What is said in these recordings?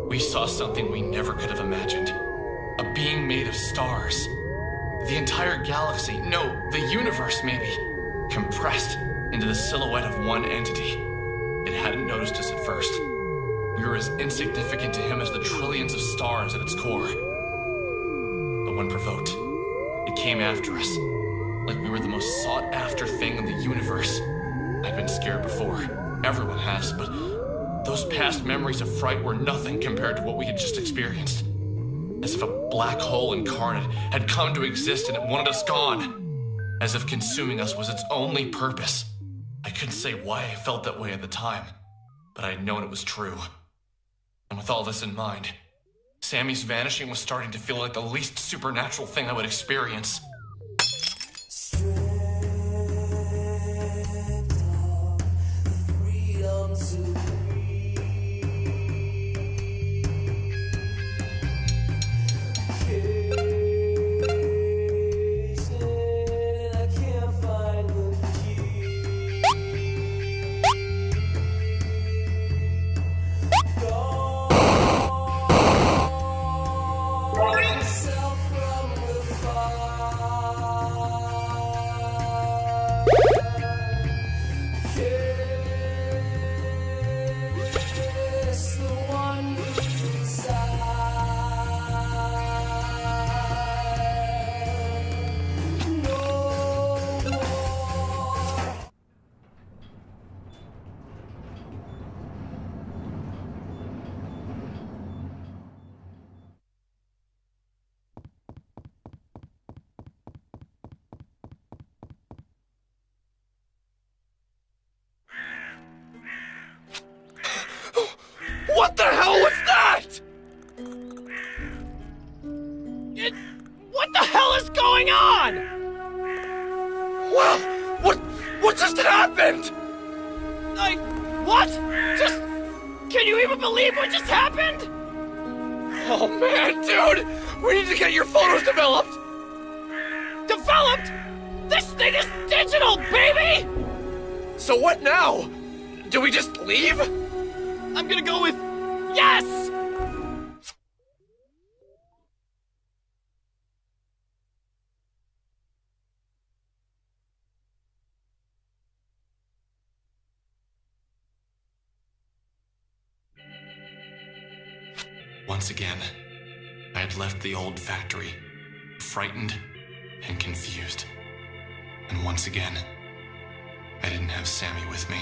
We saw something we never could have imagined. A being made of stars. The entire galaxy, no, the universe maybe, compressed into the silhouette of one entity. It hadn't noticed us at first. We were as insignificant to him as the trillions of stars at its core. But when provoked, it came after us, like we were the most sought-after thing in the universe. I'd been scared before. Everyone has, but those past memories of fright were nothing compared to what we had just experienced. As if a black hole incarnate had come to exist and it wanted us gone. As if consuming us was its only purpose. I couldn't say why I felt that way at the time, but I had known it was true. And with all this in mind, Sammy's vanishing was starting to feel like the least supernatural thing I would experience. What the hell was that? What the hell is going on? Well, what just happened? What? Can you even believe what just happened? Oh man, dude! We need to get your photos developed! Developed? This thing is digital, baby! So what now? Do we just leave? I'm gonna go with yes! Once again, I had left the old factory, frightened and confused. And once again, I didn't have Sammy with me.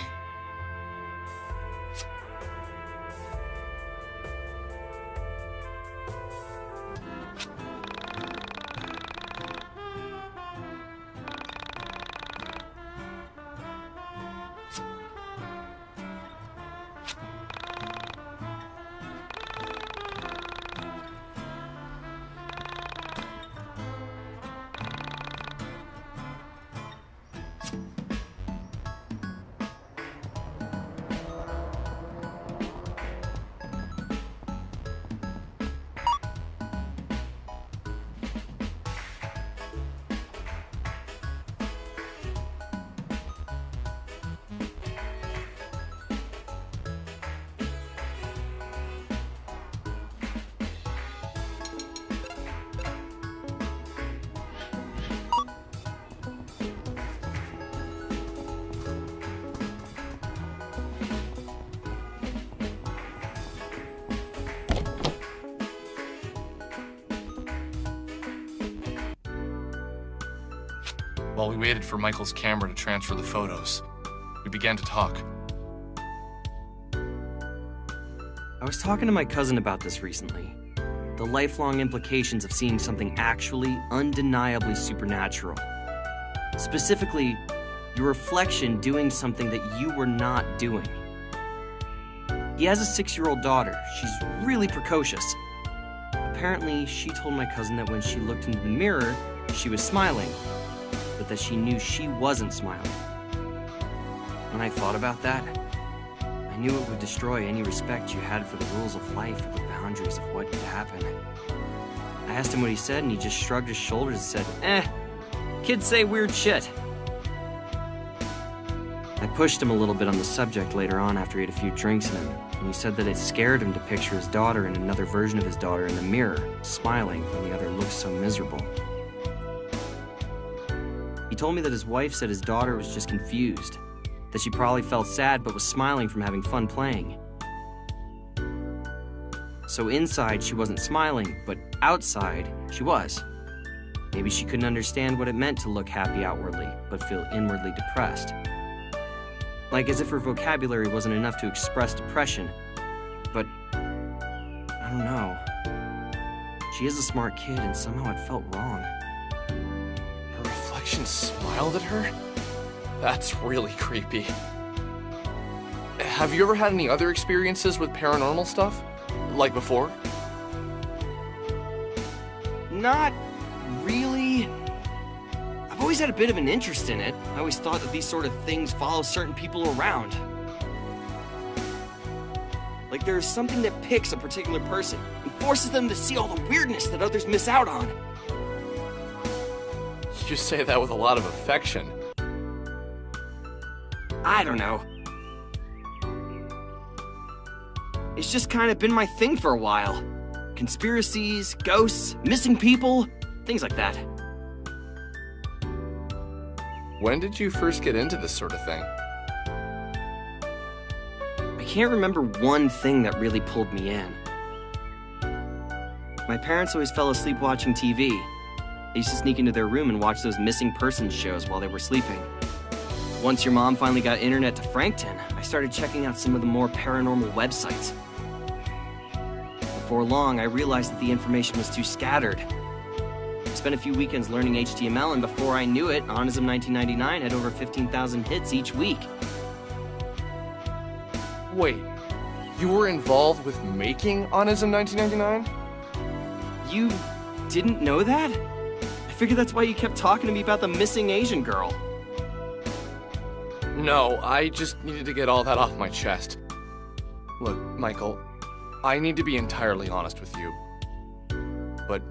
While we waited for Michael's camera to transfer the photos, we began to talk. I was talking to my cousin about this recently. The lifelong implications of seeing something actually, undeniably supernatural. Specifically, your reflection doing something that you were not doing. He has a 6-year-old daughter. She's really precocious. Apparently, she told my cousin that when she looked into the mirror, she was smiling, but that she knew she wasn't smiling. When I thought about that, I knew it would destroy any respect you had for the rules of life or the boundaries of what could happen. I asked him what he said, and he just shrugged his shoulders and said, kids say weird shit. I pushed him a little bit on the subject later on after he had a few drinks in him, and he said that it scared him to picture his daughter and another version of his daughter in the mirror, smiling when the other looked so miserable. He told me that his wife said his daughter was just confused, that she probably felt sad but was smiling from having fun playing. So inside she wasn't smiling, but outside she was. Maybe she couldn't understand what it meant to look happy outwardly, but feel inwardly depressed. Like as if her vocabulary wasn't enough to express depression. But I don't know. She is a smart kid, and somehow it felt wrong. Her reflection smiled at her? That's really creepy. Have you ever had any other experiences with paranormal stuff? Like before? Not really. I've always had a bit of an interest in it. I always thought that these sort of things follow certain people around. Like there's something that picks a particular person and forces them to see all the weirdness that others miss out on. You say that with a lot of affection. I don't know. It's just kind of been my thing for a while. Conspiracies, ghosts, missing people, things like that. When did you first get into this sort of thing? I can't remember one thing that really pulled me in. My parents always fell asleep watching TV. I used to sneak into their room and watch those missing persons shows while they were sleeping. Once your mom finally got internet to Frankton, I started checking out some of the more paranormal websites. Before long, I realized that the information was too scattered. I spent a few weekends learning HTML, and before I knew it, Onism 1999 had over 15,000 hits each week. Wait, you were involved with making Onism 1999? You didn't know that? I figured that's why you kept talking to me about the missing Asian girl. No, I just needed to get all that off my chest. Look, Michael, I need to be entirely honest with you. But,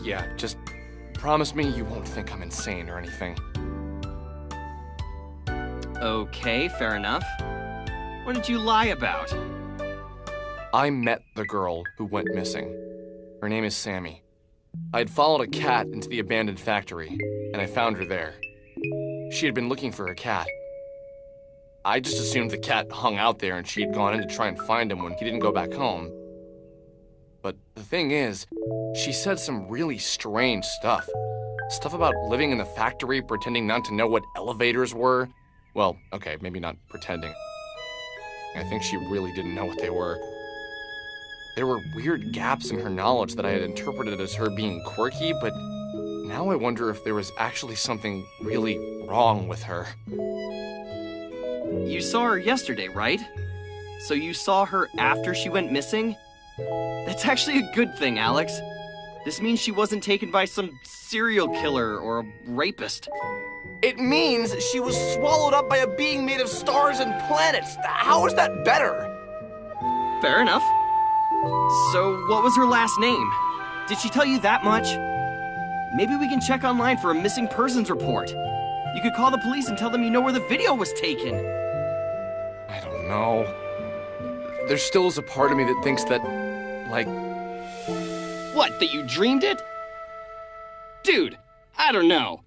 yeah, just promise me you won't think I'm insane or anything. Okay, fair enough. What did you lie about? I met the girl who went missing. Her name is Sammy. I had followed a cat into the abandoned factory, and I found her there. She had been looking for her cat. I just assumed the cat hung out there and she had gone in to try and find him when he didn't go back home. But the thing is, she said some really strange stuff. Stuff about living in the factory, pretending not to know what elevators were. Well, okay, maybe not pretending. I think she really didn't know what they were. There were weird gaps in her knowledge that I had interpreted as her being quirky, but now I wonder if there was actually something really wrong with her. You saw her yesterday, right? So you saw her after she went missing? That's actually a good thing, Alex. This means she wasn't taken by some serial killer or a rapist. It means she was swallowed up by a being made of stars and planets. How is that better? Fair enough. So what was her last name? Did she tell you that much? Maybe we can check online for a missing persons report. You could call the police and tell them you know where the video was taken. I don't know. There still is a part of me that thinks that, like... What, that you dreamed it? Dude, I don't know.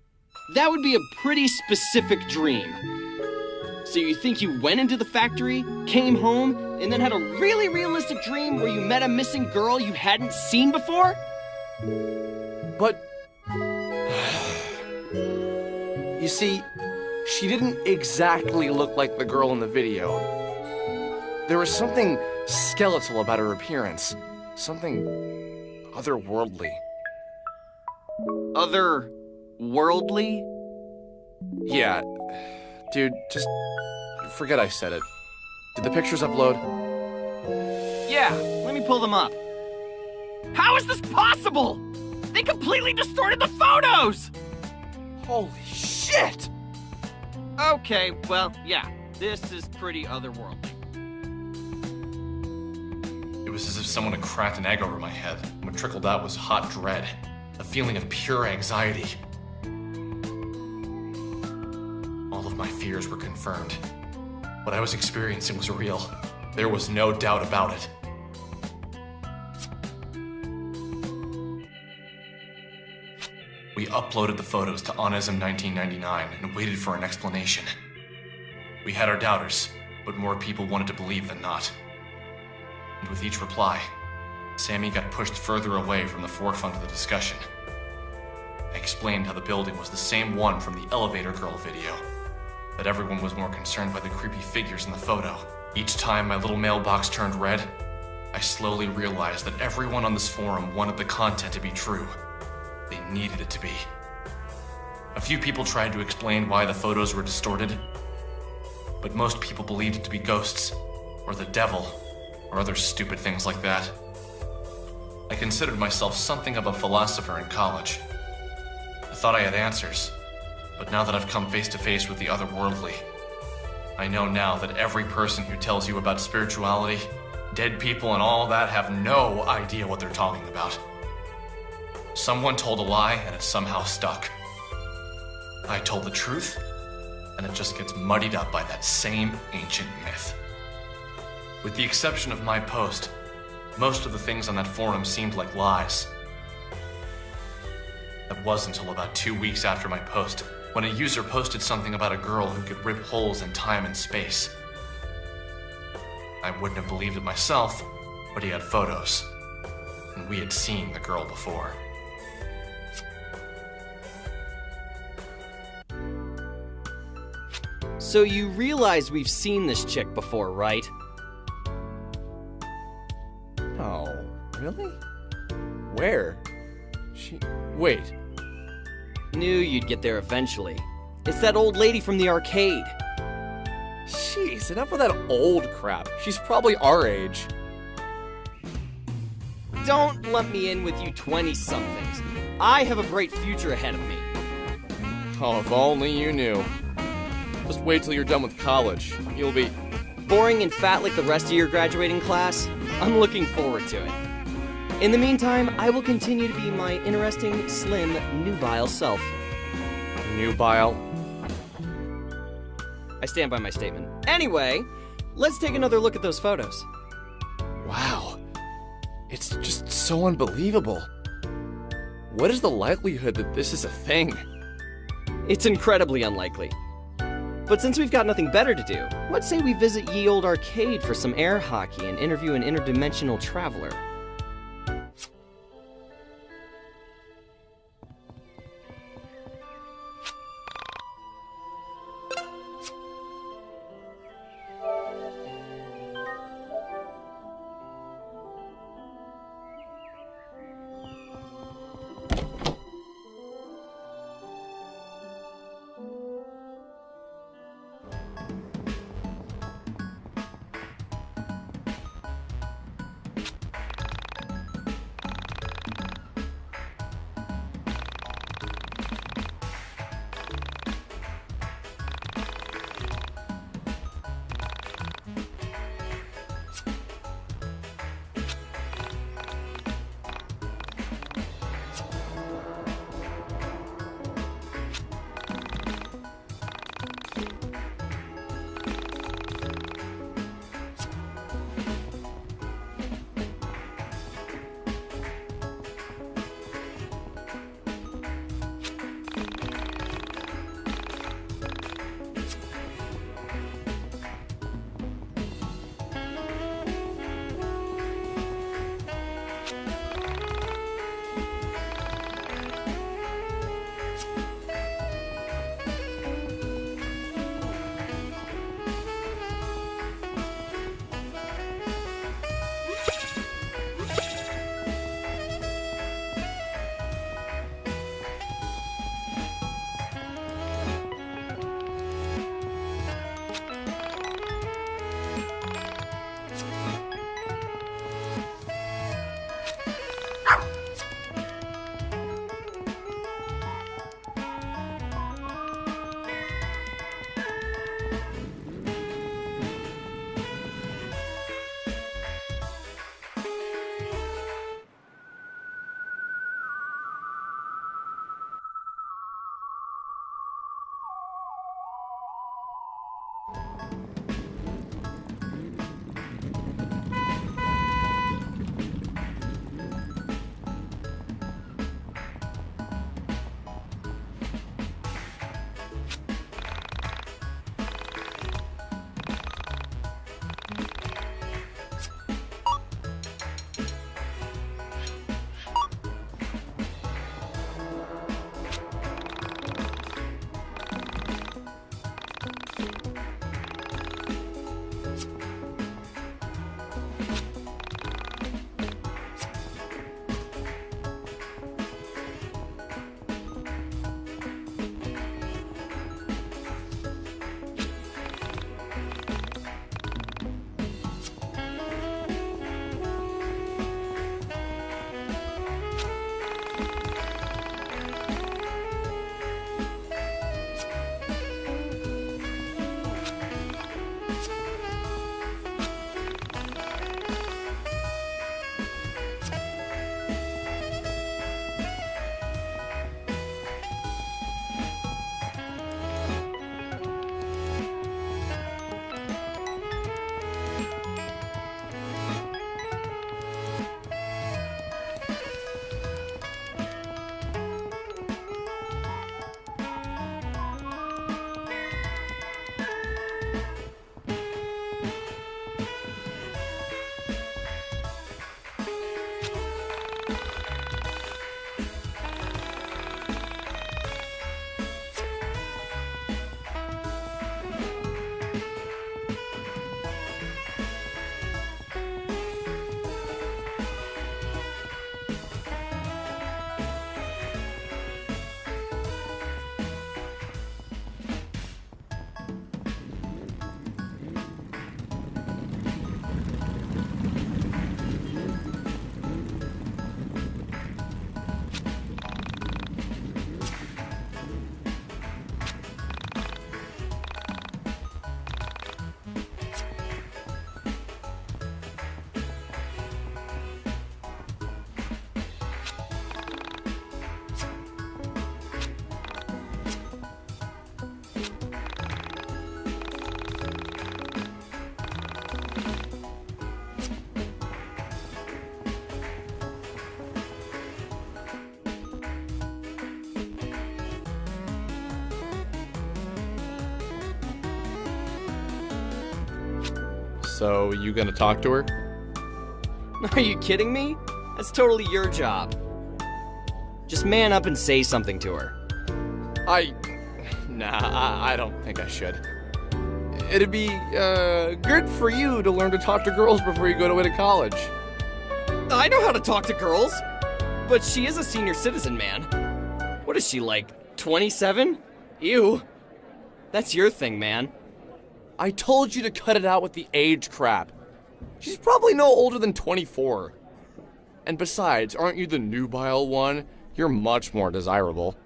That would be a pretty specific dream. So you think you went into the factory, came home, and then had a really realistic dream where you met a missing girl you hadn't seen before? But... You see, she didn't exactly look like the girl in the video. There was something skeletal about her appearance. Something otherworldly. Otherworldly? Yeah. Dude, just forget I said it. Did the pictures upload? Yeah, let me pull them up. How is this possible? They completely distorted the photos! Holy shit! Okay, well, yeah, this is pretty otherworldly. It was as if someone had cracked an egg over my head, and what trickled out was hot dread, a feeling of pure anxiety. All of my fears were confirmed. What I was experiencing was real. There was no doubt about it. We uploaded the photos to Onism 1999 and waited for an explanation. We had our doubters, but more people wanted to believe than not. And with each reply, Sammy got pushed further away from the forefront of the discussion. I explained how the building was the same one from the elevator girl video, that everyone was more concerned by the creepy figures in the photo. Each time my little mailbox turned red, I slowly realized that everyone on this forum wanted the content to be true. They needed it to be. A few people tried to explain why the photos were distorted, but most people believed it to be ghosts, or the devil, or other stupid things like that. I considered myself something of a philosopher in college. I thought I had answers, but now that I've come face to face with the otherworldly, I know now that every person who tells you about spirituality, dead people, and all that have no idea what they're talking about. Someone told a lie and it somehow stuck. I told the truth, and it just gets muddied up by that same ancient myth. With the exception of my post, most of the things on that forum seemed like lies. That wasn't until about 2 weeks after my post, when a user posted something about a girl who could rip holes in time and space. I wouldn't have believed it myself, but he had photos, and we had seen the girl before. So you realize we've seen this chick before, right? Oh, really? Where? Wait. Knew you'd get there eventually. It's that old lady from the arcade. Jeez, enough of that old crap. She's probably our age. Don't lump me in with you 20-somethings. I have a bright future ahead of me. Oh, if only you knew. Just wait till you're done with college. You'll be... Boring and fat like the rest of your graduating class? I'm looking forward to it. In the meantime, I will continue to be my interesting, slim, nubile self. Nubile? I stand by my statement. Anyway, let's take another look at those photos. Wow. It's just so unbelievable. What is the likelihood that this is a thing? It's incredibly unlikely. But since we've got nothing better to do, let's say we visit ye old arcade for some air hockey and interview an interdimensional traveler. So, you gonna talk to her? Are you kidding me? That's totally your job. Just man up and say something to her. I don't think I should. It'd be, good for you to learn to talk to girls before you go away to college. I know how to talk to girls, but she is a senior citizen, man. What is she, like, 27? Ew. That's your thing, man. I told you to cut it out with the age crap. She's probably no older than 24. And besides, aren't you the nubile one? You're much more desirable.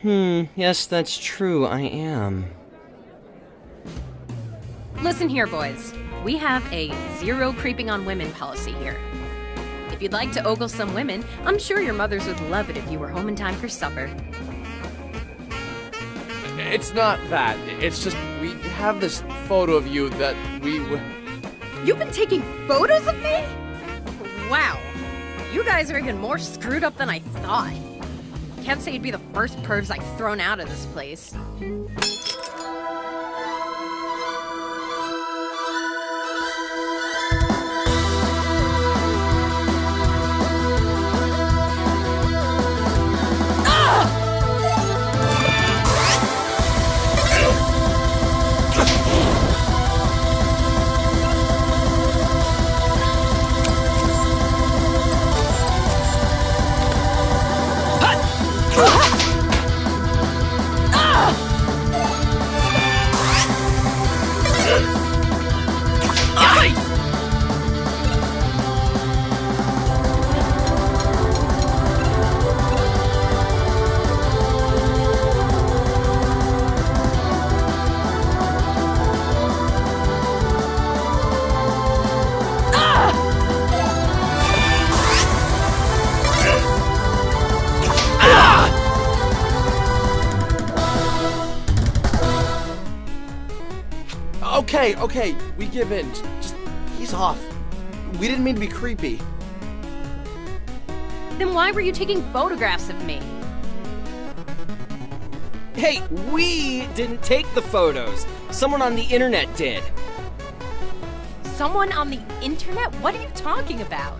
Yes, that's true, I am. Listen here, boys. We have a zero creeping on women policy here. If you'd like to ogle some women, I'm sure your mothers would love it if you were home in time for supper. It's not that. It's just we have this photo of you that we... You've been taking photos of me? Wow. You guys are even more screwed up than I thought. Can't say you'd be the first pervs I've thrown out of this place. Okay, we give in. Just ease off. We didn't mean to be creepy. Then why were you taking photographs of me? Hey, we didn't take the photos. Someone on the internet did. Someone on the internet? What are you talking about?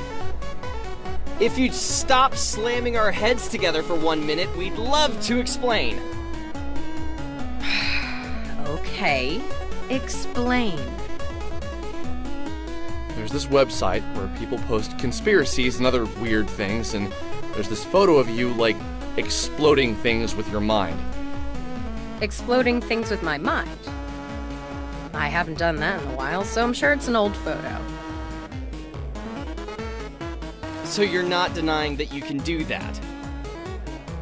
If you'd stop slamming our heads together for 1 minute, we'd love to explain. Okay. Okay, explain. There's this website where people post conspiracies and other weird things, and there's this photo of you, like, exploding things with your mind. Exploding things with my mind. I haven't done that in a while, so I'm sure it's an old photo. So you're not denying that you can do that?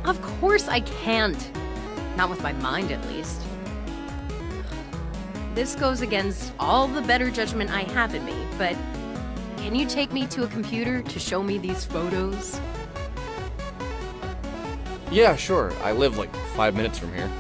Of course I can't. Not with my mind, at least. This goes against all the better judgment I have in me, but can you take me to a computer to show me these photos? Yeah, sure. I live like 5 minutes from here.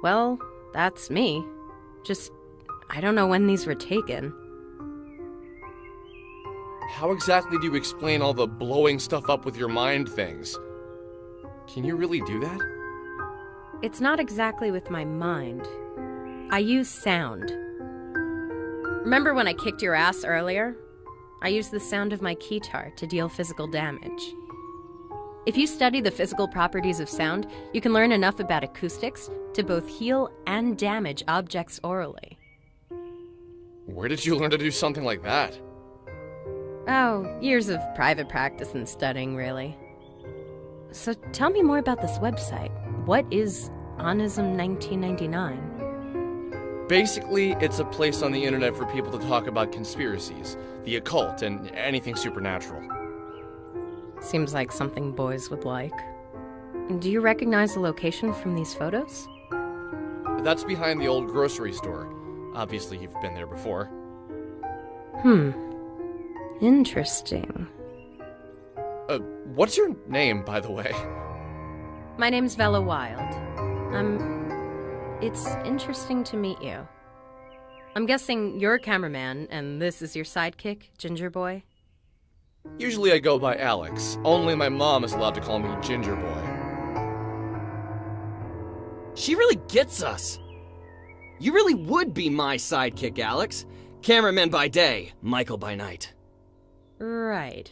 Well, that's me. Just, I don't know when these were taken. How exactly do you explain all the blowing stuff up with your mind things? Can you really do that? It's not exactly with my mind. I use sound. Remember when I kicked your ass earlier? I used the sound of my keytar to deal physical damage. If you study the physical properties of sound, you can learn enough about acoustics to both heal and damage objects orally. Where did you learn to do something like that? Oh, years of private practice and studying, really. So tell me more about this website. What is Onism 1999? Basically, it's a place on the internet for people to talk about conspiracies, the occult, and anything supernatural. Seems like something boys would like. Do you recognize the location from these photos? That's behind the old grocery store. Obviously, you've been there before. Interesting. What's your name, by the way? My name's Vella Wild. It's interesting to meet you. I'm guessing you're a cameraman, and this is your sidekick, Ginger Boy? Usually I go by Alex. Only my mom is allowed to call me Ginger Boy. She really gets us. You really would be my sidekick, Alex. Cameraman by day, Michael by night. Right.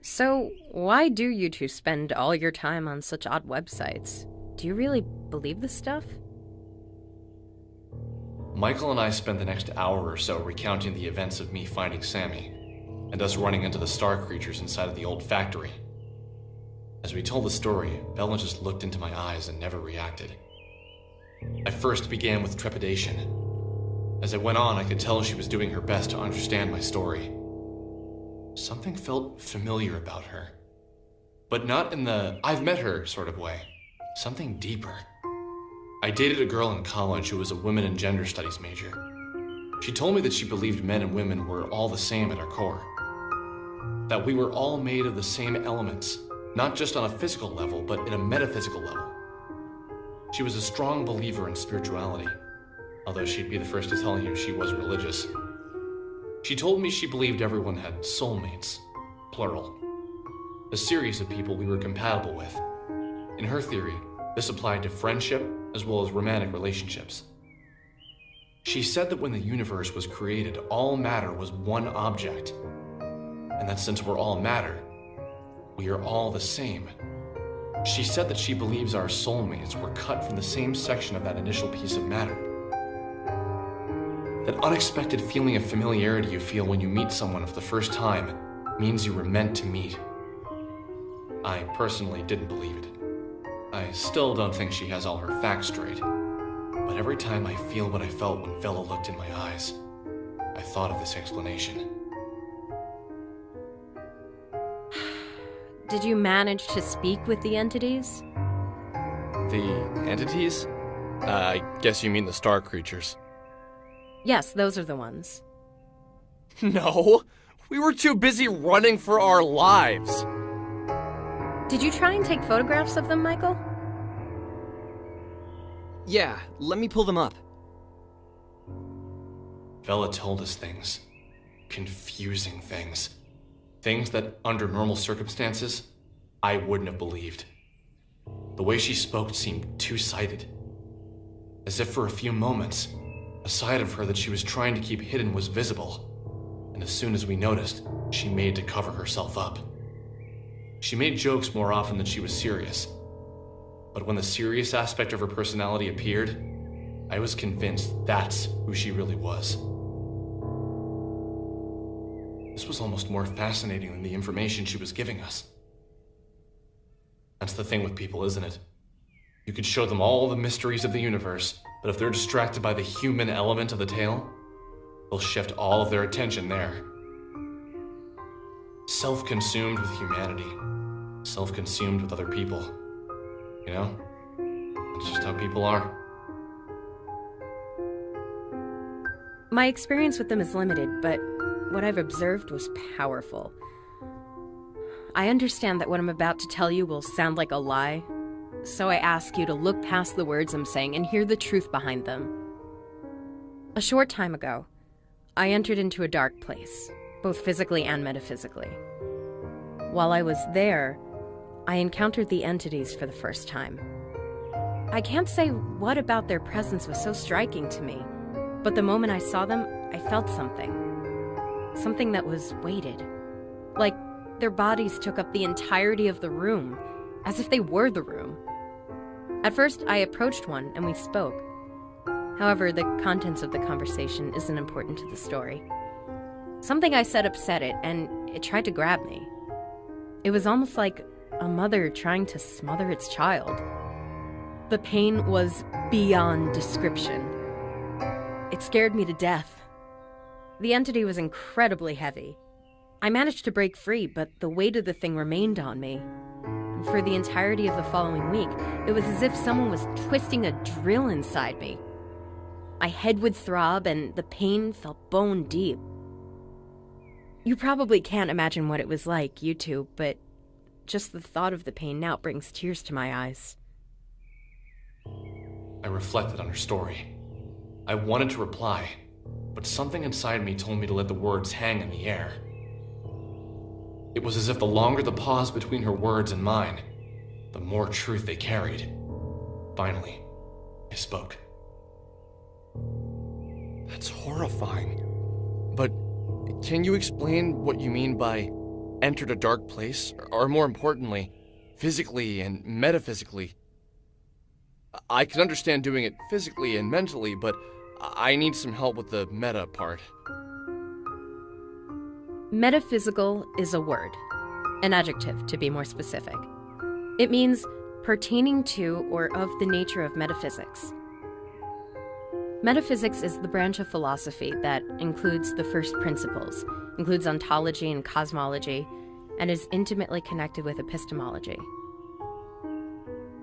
So, why do you two spend all your time on such odd websites? Do you really believe this stuff? Michael and I spent the next hour or so recounting the events of me finding Sammy, and us running into the star creatures inside of the old factory. As we told the story, Bella just looked into my eyes and never reacted. I first began with trepidation. As it went on, I could tell she was doing her best to understand my story. Something felt familiar about her, but not in the I've met her sort of way. Something deeper. I dated a girl in college who was a women and gender studies major. She told me that she believed men and women were all the same at our core. That we were all made of the same elements, not just on a physical level, but in a metaphysical level. She was a strong believer in spirituality, although she'd be the first to tell you she was religious. She told me she believed everyone had soulmates, plural. A series of people we were compatible with. In her theory, this applied to friendship as well as romantic relationships. She said that when the universe was created, all matter was one object, and that since we're all matter, we are all the same. She said that she believes our soulmates were cut from the same section of that initial piece of matter. That unexpected feeling of familiarity you feel when you meet someone for the first time means you were meant to meet. I personally didn't believe it. I still don't think she has all her facts straight. But every time I feel what I felt when Vela looked in my eyes, I thought of this explanation. Did you manage to speak with the entities? The entities? I guess you mean the star creatures. Yes, those are the ones. No, we were too busy running for our lives. Did you try and take photographs of them, Michael? Yeah, let me pull them up. Vela told us things. Confusing things. Things that, under normal circumstances, I wouldn't have believed. The way she spoke seemed two-sided. As if for a few moments, a side of her that she was trying to keep hidden was visible. And as soon as we noticed, she made to cover herself up. She made jokes more often than she was serious. But when the serious aspect of her personality appeared, I was convinced that's who she really was. This was almost more fascinating than the information she was giving us. That's the thing with people, isn't it? You could show them all the mysteries of the universe, but if they're distracted by the human element of the tale, they'll shift all of their attention there. Self-consumed with humanity. Self-consumed with other people. You know? That's just how people are. My experience with them is limited, but what I've observed was powerful. I understand that what I'm about to tell you will sound like a lie, so I ask you to look past the words I'm saying and hear the truth behind them. A short time ago, I entered into a dark place, both physically and metaphysically. While I was there, I encountered the entities for the first time. I can't say what about their presence was so striking to me, but the moment I saw them, I felt something. Something that was weighted. Like their bodies took up the entirety of the room, as if they were the room. At first, I approached one and we spoke. However, the contents of the conversation isn't important to the story. Something I said upset it, and it tried to grab me. It was almost like a mother trying to smother its child. The pain was beyond description. It scared me to death. The entity was incredibly heavy. I managed to break free, but the weight of the thing remained on me. For the entirety of the following week, it was as if someone was twisting a drill inside me. My head would throb, and the pain felt bone deep. You probably can't imagine what it was like, you two, but just the thought of the pain now brings tears to my eyes. I reflected on her story. I wanted to reply, but something inside me told me to let the words hang in the air. It was as if the longer the pause between her words and mine, the more truth they carried. Finally, I spoke. That's horrifying. But can you explain what you mean by entered a dark place? Or more importantly, physically and metaphysically? I can understand doing it physically and mentally, but I need some help with the meta part. Metaphysical is a word, an adjective to be more specific. It means pertaining to or of the nature of metaphysics. Metaphysics is the branch of philosophy that includes the first principles, includes ontology and cosmology, and is intimately connected with epistemology.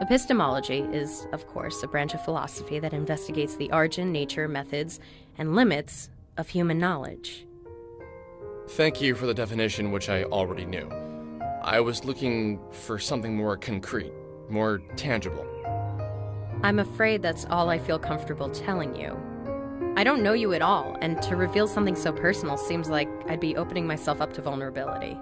Epistemology is, of course, a branch of philosophy that investigates the origin, nature, methods, and limits of human knowledge. Thank you for the definition, which I already knew. I was looking for something more concrete, more tangible. I'm afraid that's all I feel comfortable telling you. I don't know you at all, and to reveal something so personal seems like I'd be opening myself up to vulnerability.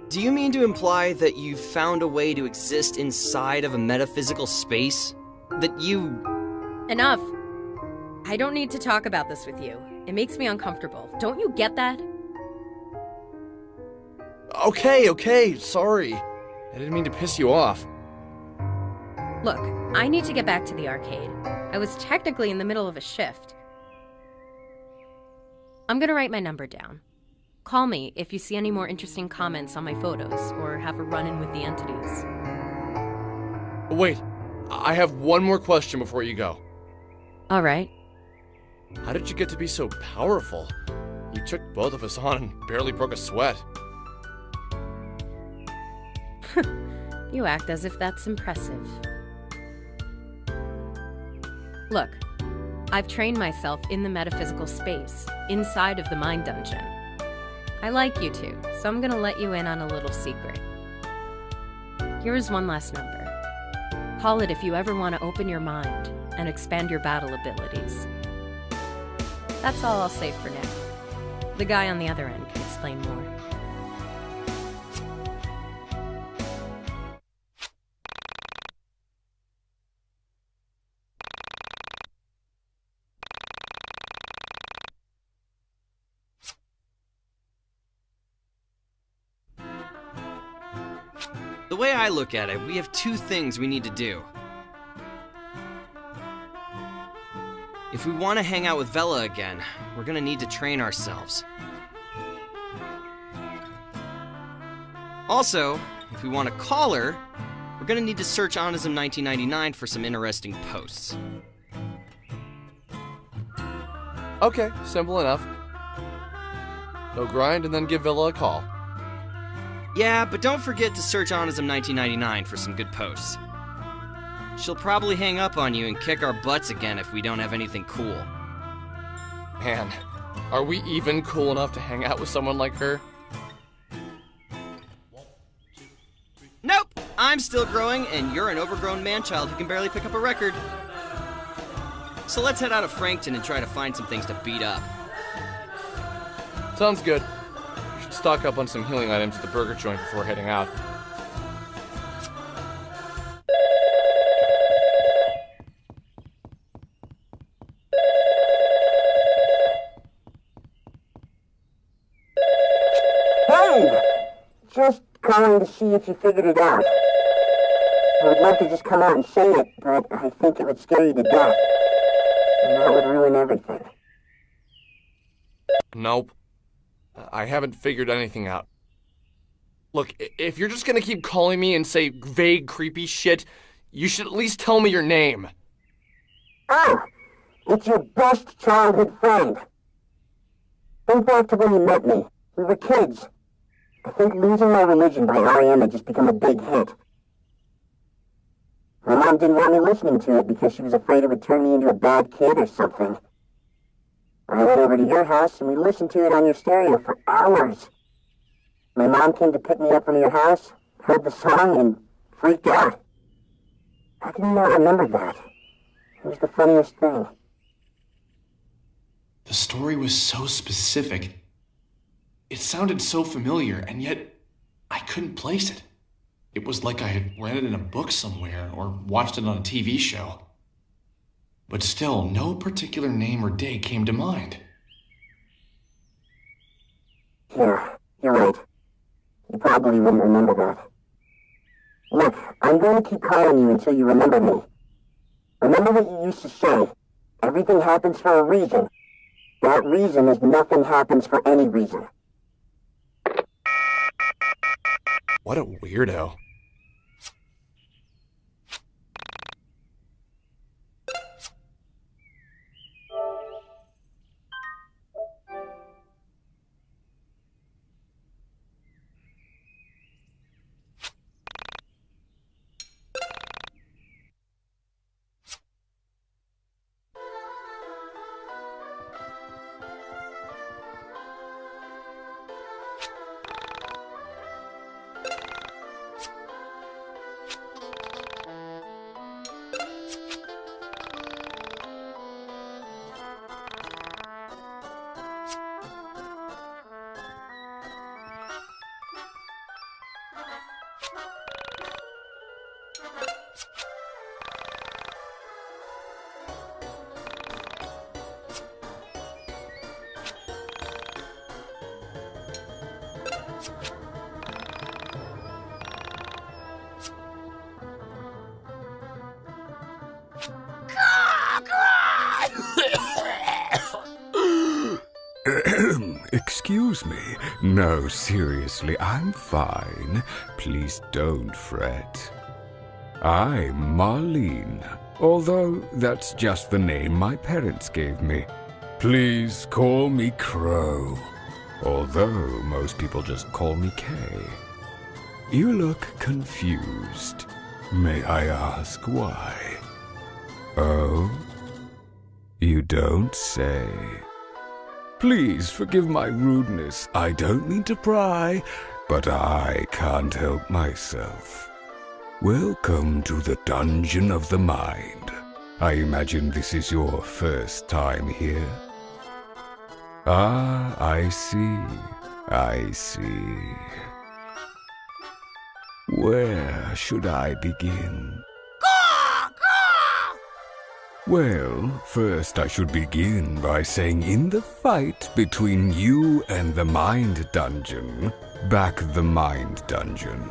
Do you mean to imply that you've found a way to exist inside of a metaphysical space? That you... Enough! I don't need to talk about this with you. It makes me uncomfortable. Don't you get that? Okay, sorry. I didn't mean to piss you off. Look, I need to get back to the arcade. I was technically in the middle of a shift. I'm gonna write my number down. Call me if you see any more interesting comments on my photos or have a run-in with the entities. Wait, I have one more question before you go. All right. How did you get to be so powerful? You took both of us on and barely broke a sweat. You act as if that's impressive. Look, I've trained myself in the metaphysical space, inside of the mind dungeon. I like you two, so I'm gonna let you in on a little secret. Here's one last number. Call it if you ever want to open your mind and expand your battle abilities. That's all I'll say for now. The guy on the other end can explain more. The way I look at it, we have two things we need to do. If we want to hang out with Vela again, we're gonna need to train ourselves. Also, if we want to call her, we're gonna need to search Onism 1999 for some interesting posts. Okay, simple enough. Go grind and then give Villa a call. Yeah, but don't forget to search Onism 1999 for some good posts. She'll probably hang up on you and kick our butts again if we don't have anything cool. Man, are we even cool enough to hang out with someone like her? Nope! I'm still growing, and you're an overgrown man-child who can barely pick up a record. So let's head out of Frankton and try to find some things to beat up. Sounds good. We should stock up on some healing items at the burger joint before heading out. Hey! Just calling to see if you figured it out. I would love to just come out and say it, but I think it would scare you to death. And that would ruin everything. Nope. I haven't figured anything out. Look, if you're just gonna keep calling me and say vague, creepy shit, you should at least tell me your name. Oh! It's your best childhood friend. Think back to when you met me. We were kids. I think Losing My Religion by R.E.M. had just become a big hit. My mom didn't want me listening to it because she was afraid it would turn me into a bad kid or something. I went over to your house and we listened to it on your stereo for hours. My mom came to pick me up from your house, heard the song, and freaked out. How can you not remember that? It was the funniest thing. The story was so specific. It sounded so familiar, and yet I couldn't place it. It was like I had read it in a book somewhere or watched it on a TV show. But still, no particular name or date came to mind. Yeah, you're right. You probably wouldn't remember that. Look, I'm going to keep calling you until you remember me. Remember what you used to say. Everything happens for a reason. That reason is nothing happens for any reason. What a weirdo. Excuse me. No, seriously, I'm fine. Please don't fret. I'm Marlene, although that's just the name my parents gave me. Please call me Crow, although most people just call me Kay. You look confused. May I ask why? Oh? You don't say. Please forgive my rudeness. I don't mean to pry, but I can't help myself. Welcome to the Dungeon of the Mind. I imagine this is your first time here. Ah, I see. I see. Where should I begin? Well, first I should begin by saying in the fight between you and the Mind Dungeon, back the Mind Dungeon.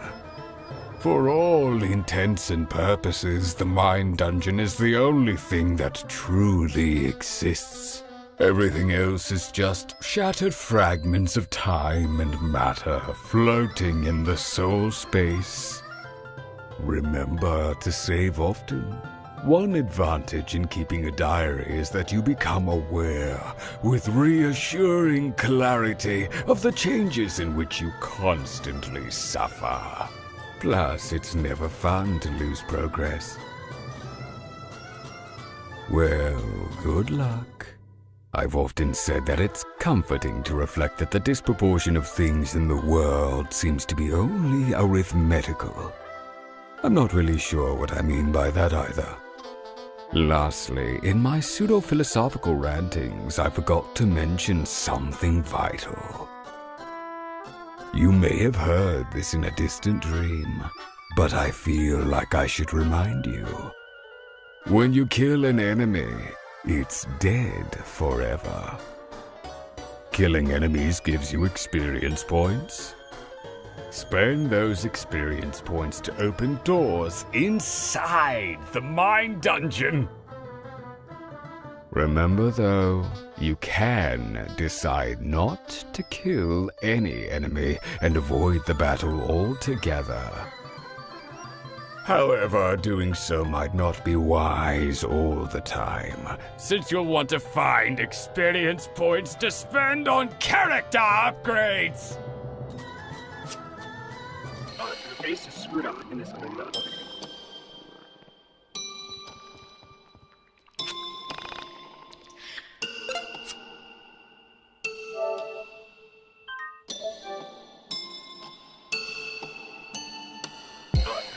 For all intents and purposes, the Mind Dungeon is the only thing that truly exists. Everything else is just shattered fragments of time and matter floating in the soul space. Remember to save often. One advantage in keeping a diary is that you become aware, with reassuring clarity, of the changes in which you constantly suffer. Plus, it's never fun to lose progress. Well, good luck. I've often said that it's comforting to reflect that the disproportion of things in the world seems to be only arithmetical. I'm not really sure what I mean by that either. Lastly, in my pseudo-philosophical rantings, I forgot to mention something vital. You may have heard this in a distant dream, but I feel like I should remind you. When you kill an enemy, it's dead forever. Killing enemies gives you experience points. Spend those experience points to open doors inside the Mind Dungeon. Remember though, you can decide not to kill any enemy and avoid the battle altogether. However, doing so might not be wise all the time, since you'll want to find experience points to spend on character upgrades. The face is screwed on in this window.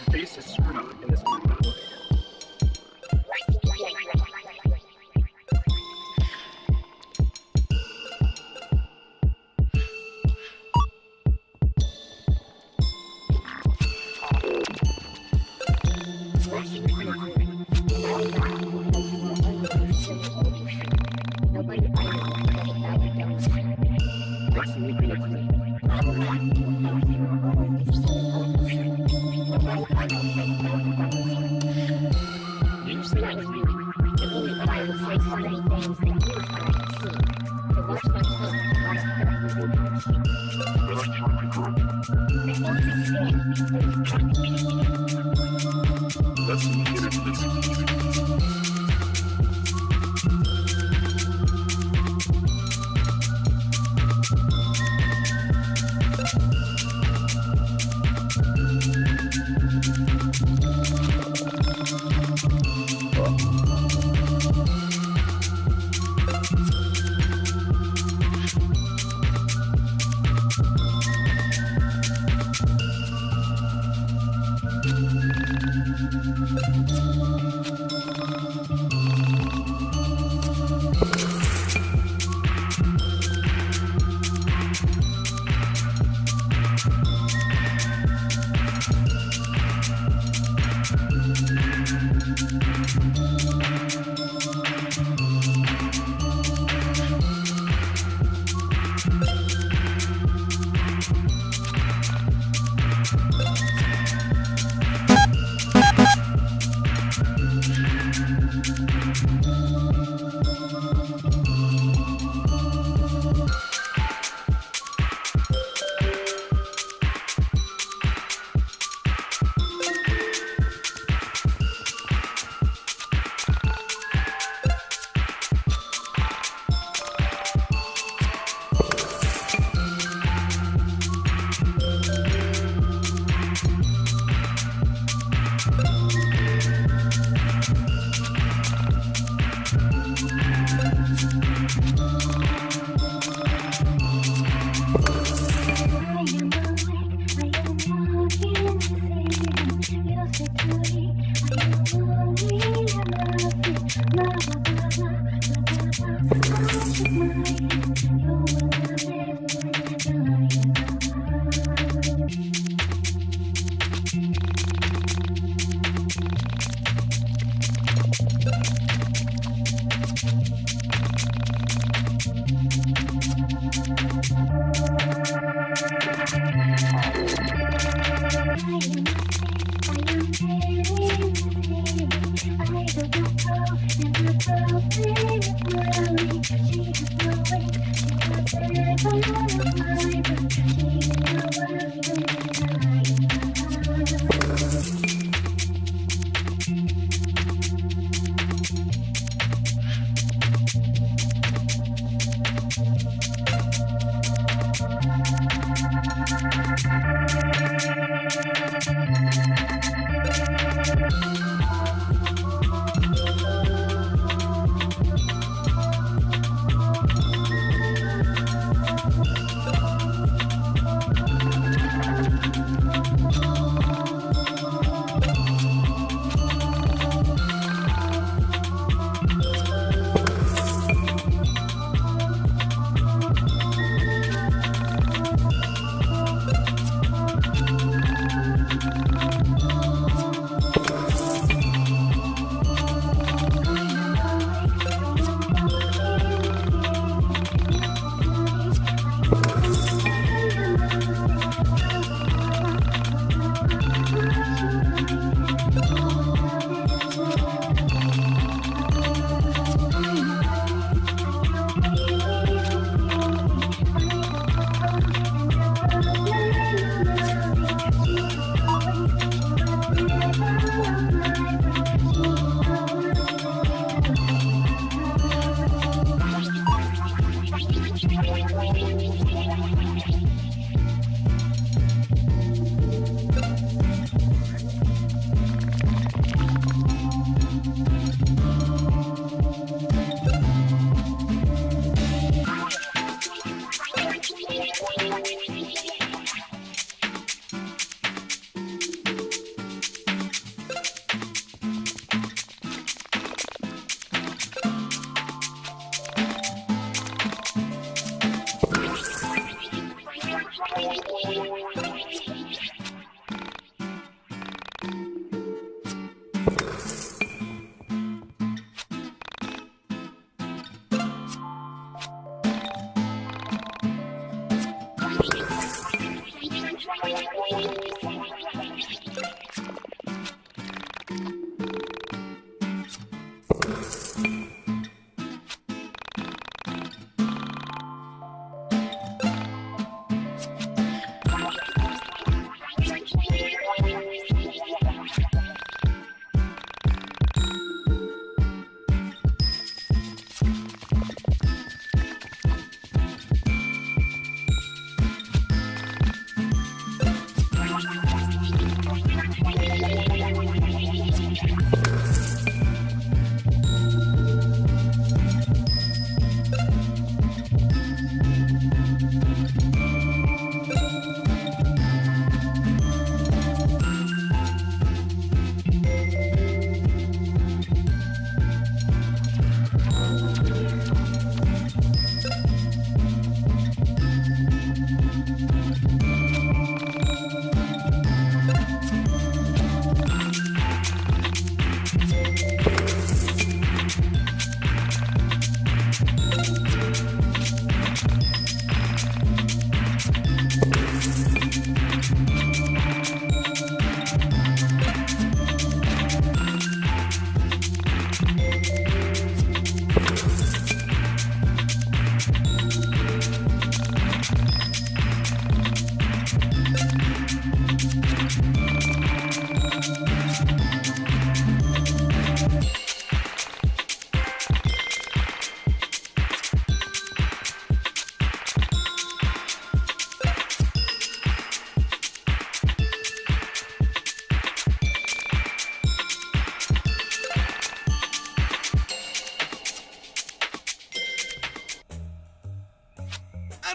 The face is screwed on in this window.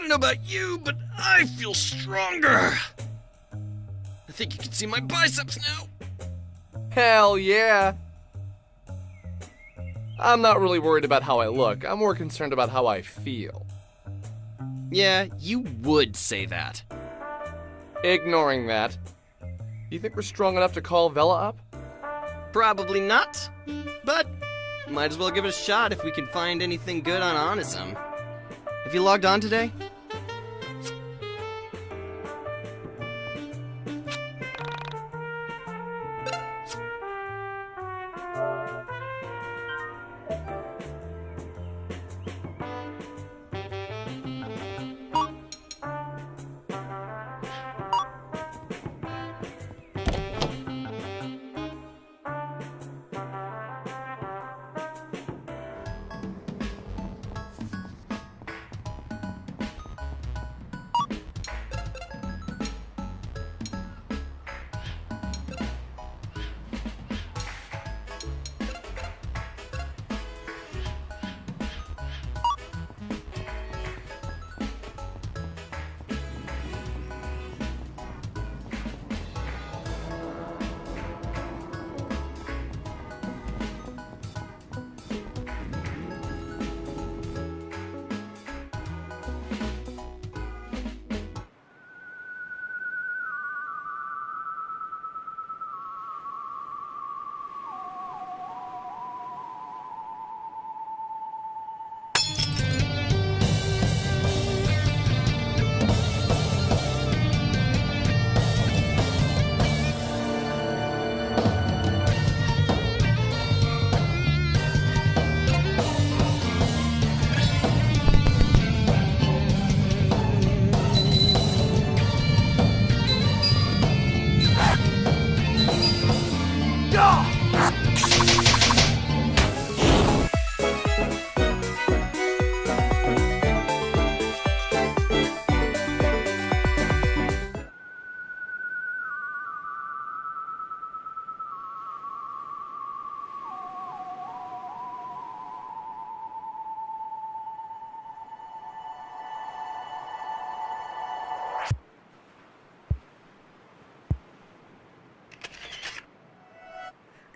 don't know about you, but I feel stronger. I think you can see my biceps now. Hell yeah! I'm not really worried about how I look. I'm more concerned about how I feel. Yeah, you would say that. Ignoring that, you think we're strong enough to call Vela up? Probably not, but might as well give it a shot if we can find anything good on Onism. Have you logged on today?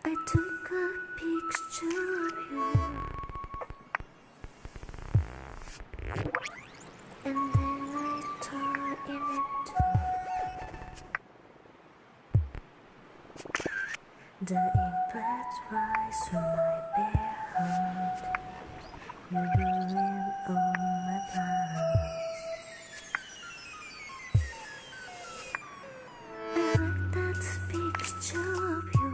I took a picture of you, and then I tore in it too. The impact rise from my bare heart. You ruined all my plans. I like that picture of you.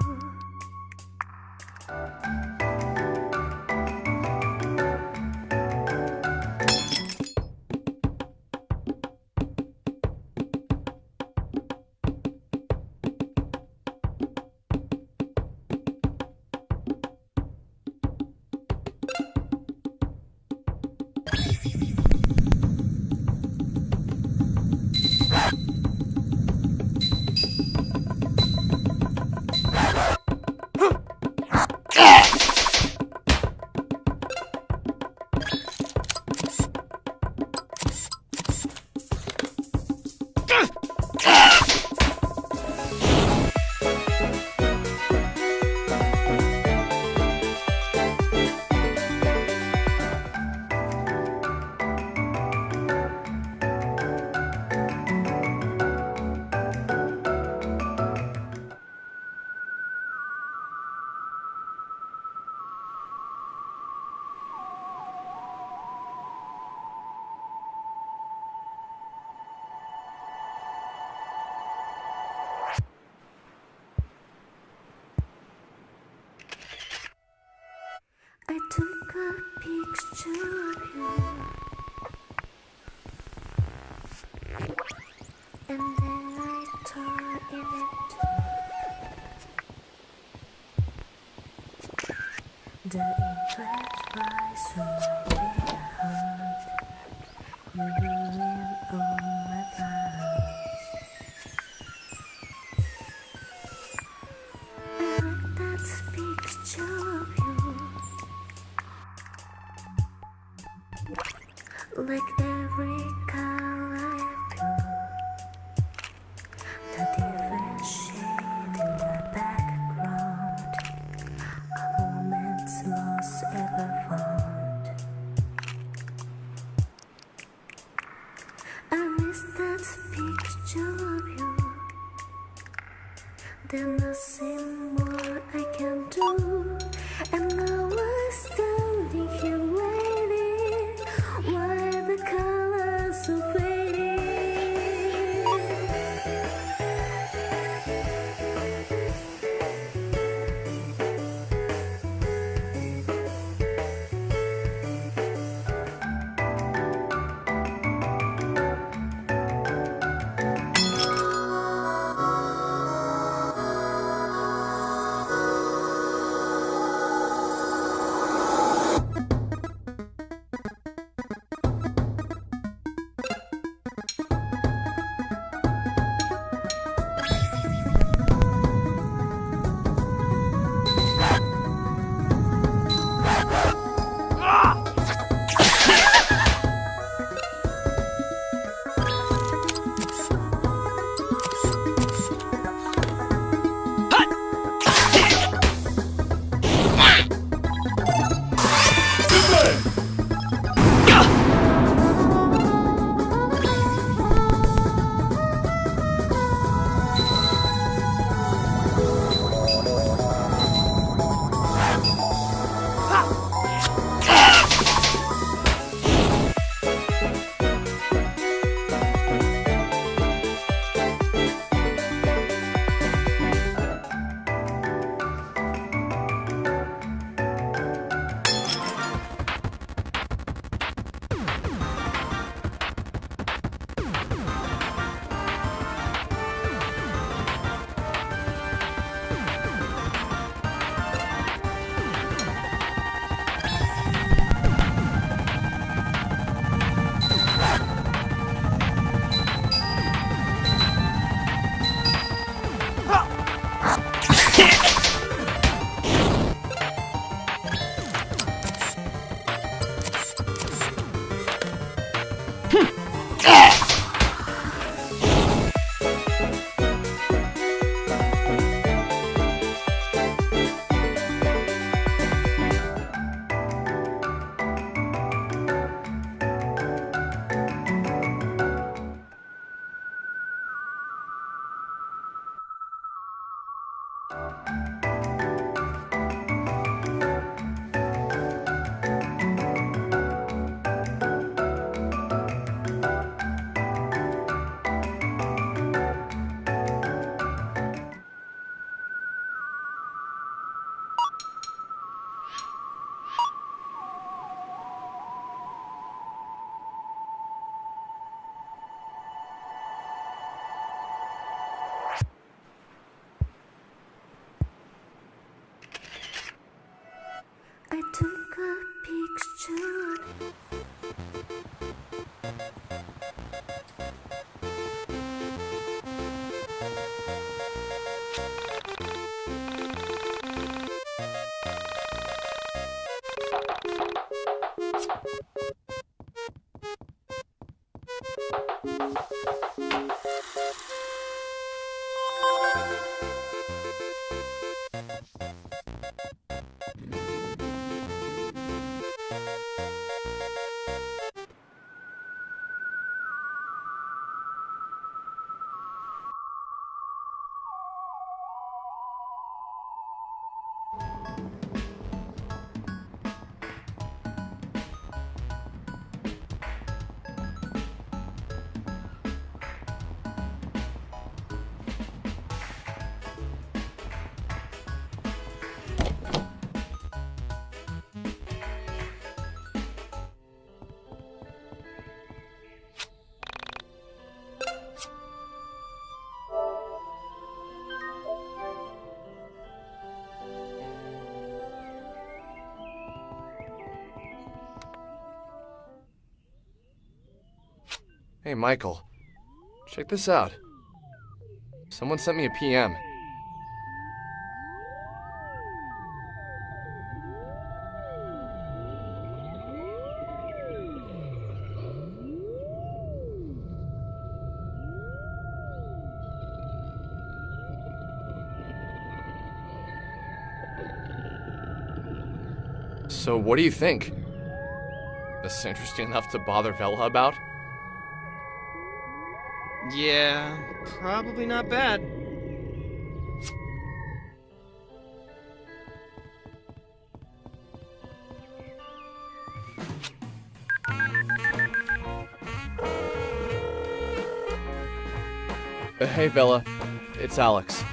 I took a picture of you, and then I tore in it too. The impact rise from my bare heart. You ruined all my plans. I like that picture of you. Like every color There's nothing more I can do. And now I'm standing here waiting while the colors are fading. I took a picture. Hey, Michael. Check this out. Someone sent me a PM. So what do you think? This interesting enough to bother Vela about? Yeah, probably not bad. Hey, Bella. It's Alex.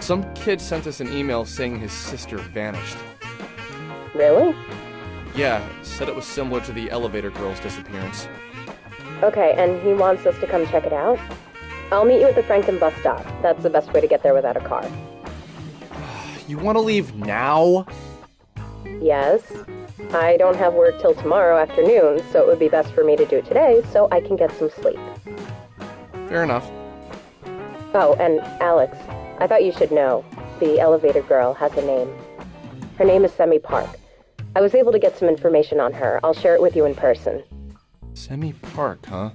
Some kid sent us an email saying his sister vanished. Really? Yeah, said it was similar to the elevator girl's disappearance. Okay, and he wants us to come check it out? I'll meet you at the Franklin bus stop. That's the best way to get there without a car. You want to leave now? Yes. I don't have work till tomorrow afternoon, so it would be best for me to do it today so I can get some sleep. Fair enough. Oh, and Alex, I thought you should know. The elevator girl has a name. Her name is Semi Park. I was able to get some information on her. I'll share it with you in person. Semi Park, huh?